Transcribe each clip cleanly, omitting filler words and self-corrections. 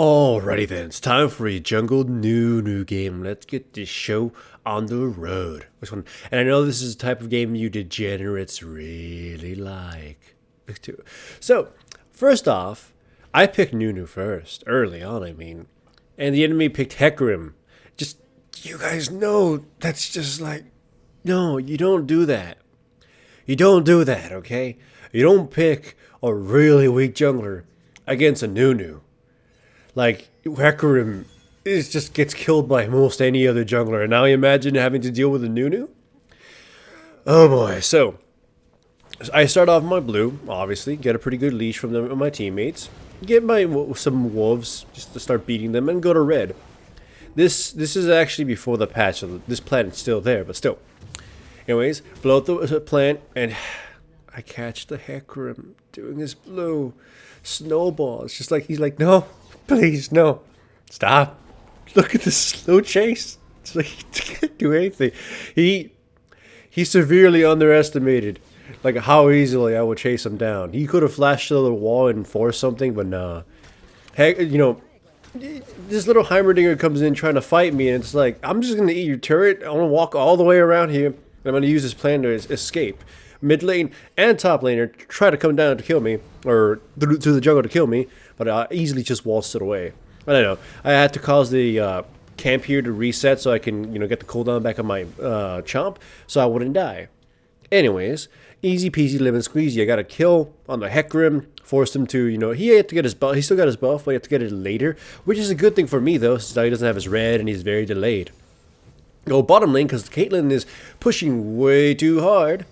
Alrighty then, it's time for a jungle Nunu game. Let's get this show on the road. Which one? And I know this is the type of game you degenerates really like. So, first off, I picked Nunu first, early on, I mean. And the enemy picked Hecarim. Just, you guys know, that's just like, no, you don't do that. You don't do that, okay? You don't pick a really weak jungler against a Nunu. Like, Hecarim just gets killed by most any other jungler. And now you imagine having to deal with a Nunu? Oh boy. So, I start off my blue, obviously. Get a pretty good leash from my teammates. Get some wolves just to start beating them and go to red. This is actually before the patch, so this planet's still there, but still. Anyways, blow up the plant, and I catch the Hecarim doing his blue snowball. It's just like, he's like, no, please, no. Stop. Look at this slow chase. It's like, he can't do anything. He severely underestimated, like, how easily I would chase him down. He could have flashed to the wall and forced something, but nah. Heck, you know, this little Heimerdinger comes in trying to fight me, and it's like, I'm just going to eat your turret. I'm going to walk all the way around here, and I'm going to use this plan to escape. Mid lane and top laner try to come down to kill me, or through the jungle to kill me, but I easily just waltzed it away. I don't know. I had to cause the camp here to reset so I can, get the cooldown back on my chomp, so I wouldn't die. Anyways, easy peasy lemon squeezy. I got a kill on the Hecarim, forced him to, he had to get his buff. He still got his buff, but he had to get it later, which is a good thing for me though, since he doesn't have his red and he's very delayed. Go bottom lane because Caitlyn is pushing way too hard.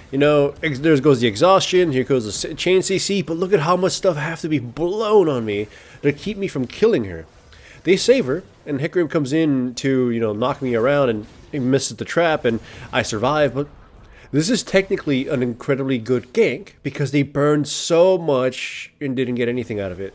There goes the exhaustion. Here goes the chain CC. But look at how much stuff have to be blown on me to keep me from killing her. They save her, and Hecarim comes in to, knock me around, and he misses the trap, and I survive. But this is technically an incredibly good gank because they burned so much and didn't get anything out of it.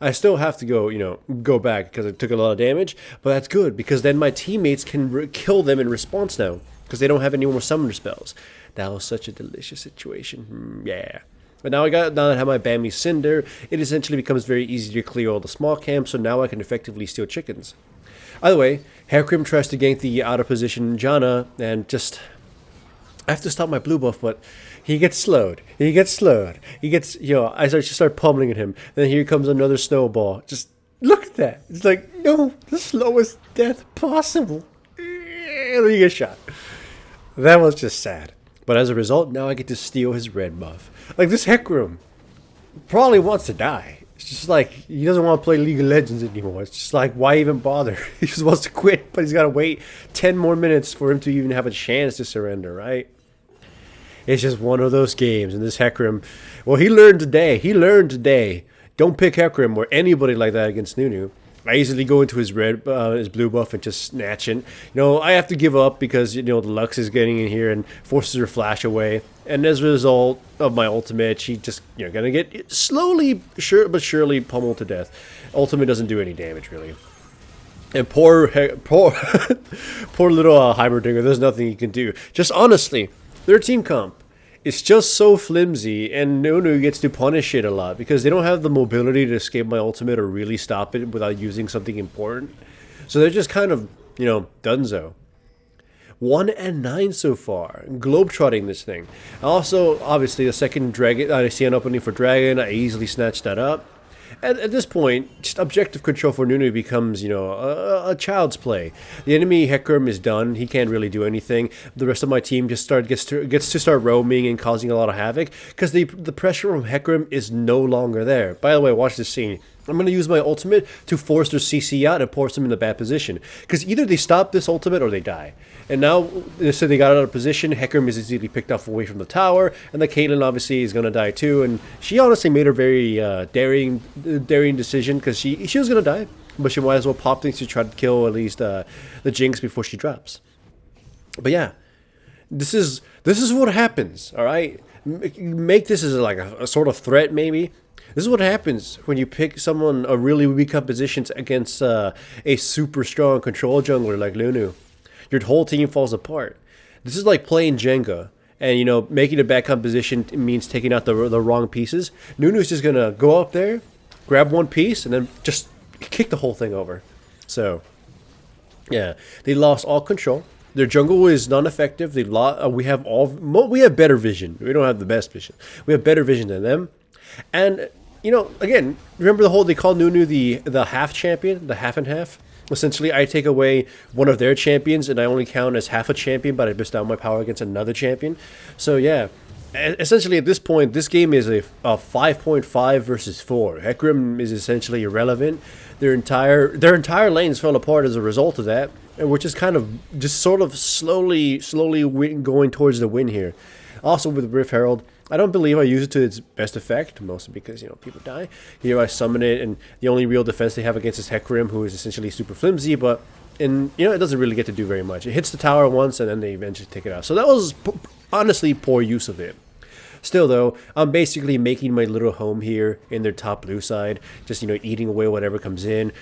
I still have to go back because I took a lot of damage, but that's good because then my teammates can kill them in response now because they don't have any more summoner spells. That was such a delicious situation. Yeah. But now that I have my Bambi Cinder, it essentially becomes very easy to clear all the small camps, so now I can effectively steal chickens. Either way, Hecarim tries to gank the out of position Janna, and just, I have to stop my blue buff, but he gets slowed. I start pummeling at him. Then here comes another snowball. Just look at that. It's like, no, the slowest death possible. And he gets shot. That was just sad. But as a result, now I get to steal his red buff. Like, this Hecarim probably wants to die. It's just like, he doesn't want to play League of Legends anymore. It's just like, why even bother? He just wants to quit, but he's got to wait 10 more minutes for him to even have a chance to surrender, right? It's just one of those games. And this Hecarim, well, he learned today. Don't pick Hecarim or anybody like that against Nunu. I easily go into his his blue buff and just snatch it. I have to give up because, the Lux is getting in here and forces her flash away. And as a result of my ultimate, she just, gonna get slowly, but surely pummeled to death. Ultimate doesn't do any damage, really. And poor little Heimerdinger, there's nothing he can do. Just honestly, their team comp, it's just so flimsy, and Nunu gets to punish it a lot because they don't have the mobility to escape my ultimate or really stop it without using something important. So they're just kind of, donezo. 1-9 so far. Globetrotting this thing. Also, obviously, the second dragon, I see an opening for dragon. I easily snatch that up. At this point, just objective control for Nunu becomes, a child's play. The enemy Hecarim is done. He can't really do anything. The rest of my team just gets to start roaming and causing a lot of havoc because the pressure from Hecarim is no longer there. By the way, watch this scene. I'm going to use my ultimate to force their CC out and force them in the bad position. Because either they stop this ultimate or they die. And now, so they got out of position. Hecarim is easily picked off away from the tower. And the Caitlyn obviously is going to die too. And she honestly made a very daring decision because she was going to die. But she might as well pop things to try to kill at least the Jinx before she drops. But yeah, this is what happens, alright? Make this as like a sort of threat maybe. This is what happens when you pick a really weak compositions against a super strong control jungler like Nunu. Your whole team falls apart. This is like playing Jenga. And, making a bad composition means taking out the wrong pieces. Nunu's just going to go up there, grab one piece, and then just kick the whole thing over. So, yeah, they lost all control. Their jungle is non-effective. We have better vision. We don't have the best vision. We have better vision than them. And again, remember they call Nunu the half champion, the half and half. Essentially, I take away one of their champions, and I only count as half a champion, but I bestow my power against another champion. So yeah, essentially at this point, this game is a 5.5 versus 4. Hecarim is essentially irrelevant. Their entire lanes fell apart as a result of that, which is kind of just sort of slowly going towards the win here. Also with Rift Herald, I don't believe I use it to its best effect, mostly because people die. Here I summon it, and the only real defense they have against is Hecarim, who is essentially super flimsy, but it doesn't really get to do very much. It hits the tower once, and then they eventually take it out. So that was honestly poor use of it. Still, though, I'm basically making my little home here in their top blue side, just, eating away whatever comes in.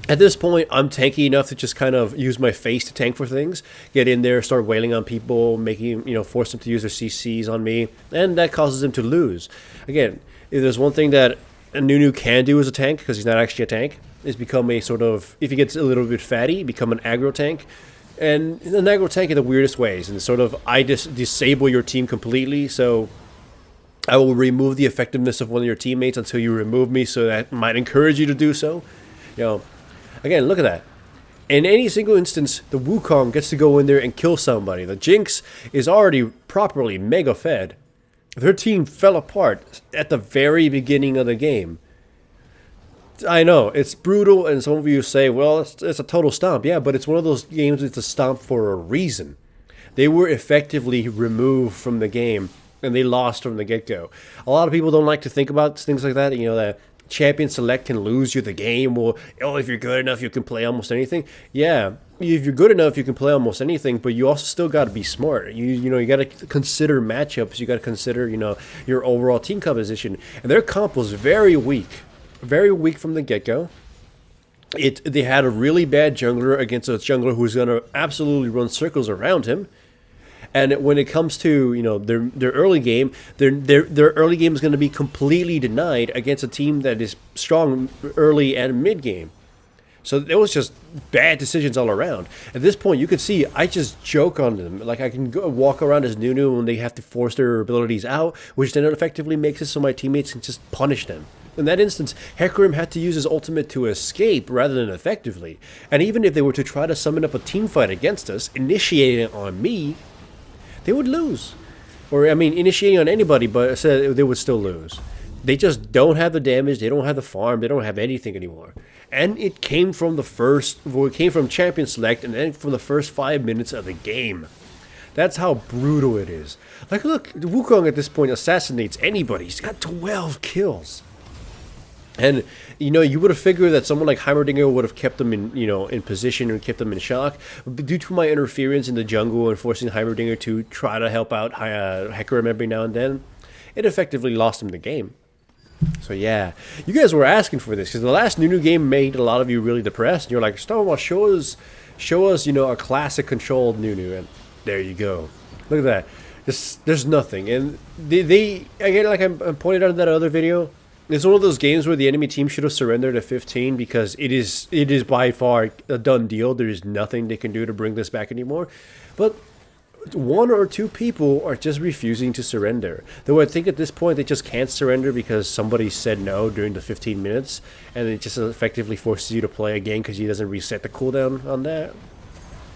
At this point, I'm tanky enough to just kind of use my face to tank for things. Get in there, start wailing on people, force them to use their CCs on me, and that causes them to lose. Again, if there's one thing that a Nunu can do as a tank, because he's not actually a tank, is become a sort of, if he gets a little bit fatty, become an aggro tank. And an aggro tank in the weirdest ways, and sort of, I just disable your team completely, so I will remove the effectiveness of one of your teammates until you remove me, so that might encourage you to do so. Again, look at that. In any single instance, the Wukong gets to go in there and kill somebody. The Jinx is already properly mega fed. Their team fell apart at the very beginning of the game. I know, it's brutal, and some of you say, well, it's a total stomp. Yeah, but it's one of those games it's a stomp for a reason. They were effectively removed from the game, and they lost from the get-go. A lot of people don't like to think about things like that, that champion select can lose you the game, or if you're good enough you can play almost anything. Yeah, if you're good enough you can play almost anything, but you also still got to be smart. You got to consider matchups. You got to consider your overall team composition, and their comp was very weak from the get-go. They had a really bad jungler against a jungler who's going to absolutely run circles around him. And when it comes to their early game, their early game is going to be completely denied against a team that is strong early and mid game. So it was just bad decisions all around. At this point, you could see I just joke on them. Like, I can go walk around as Nunu when they have to force their abilities out, which then effectively makes it so my teammates can just punish them. In that instance, Hecarim had to use his ultimate to escape rather than effectively. And even if they were to try to summon up a team fight against us, initiating it on me, they would lose. Or, initiating on anybody, but they would still lose. They just don't have the damage, they don't have the farm, they don't have anything anymore. And it came from champion select, and then from the first 5 minutes of the game. That's how brutal it is. Like, look, Wukong at this point assassinates anybody. He's got 12 kills. And you would have figured that someone like Heimerdinger would have kept them in position and kept them in shock. But due to my interference in the jungle and forcing Heimerdinger to try to help out Hecarim every now and then, it effectively lost him the game. So yeah, you guys were asking for this because the last Nunu game made a lot of you really depressed. And you're like, Stonewall, show us a classic controlled Nunu, and there you go. Look at that. There's nothing, and they again, like I pointed out in that other video. It's one of those games where the enemy team should have surrendered at 15 because it is by far a done deal. There is nothing they can do to bring this back anymore. But one or two people are just refusing to surrender. Though I think at this point they just can't surrender because somebody said no during the 15 minutes, and it just effectively forces you to play again because he doesn't reset the cooldown on that.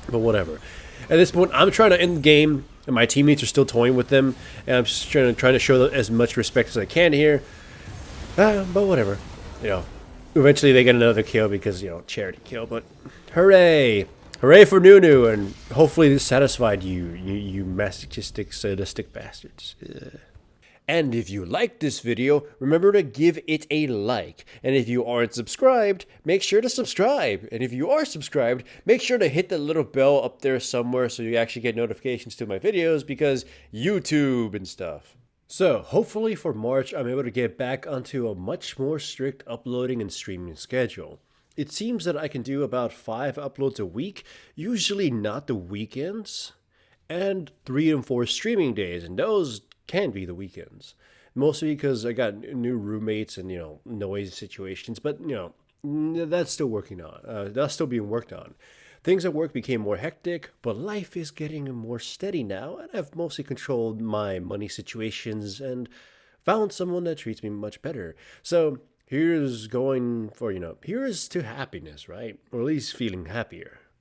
But whatever. At this point, I'm trying to end the game, and my teammates are still toying with them, and I'm just trying to show as much respect as I can here. But whatever, eventually they get another kill because, charity kill, but hooray for Nunu, and hopefully this satisfied you masochistic, sadistic bastards. And if you liked this video, remember to give it a like, and if you aren't subscribed, make sure to subscribe, and if you are subscribed, make sure to hit the little bell up there somewhere so you actually get notifications to my videos, because YouTube and stuff. So, hopefully for March, I'm able to get back onto a much more strict uploading and streaming schedule. It seems that I can do about 5 uploads a week, usually not the weekends, and 3 and 4 streaming days, and those can be the weekends. mostly because I got new roommates and noise situations. But that's still working on. That's still being worked on. Things at work became more hectic, but life is getting more steady now, and I've mostly controlled my money situations and found someone that treats me much better. So here's going for here's to happiness, right? Or at least feeling happier.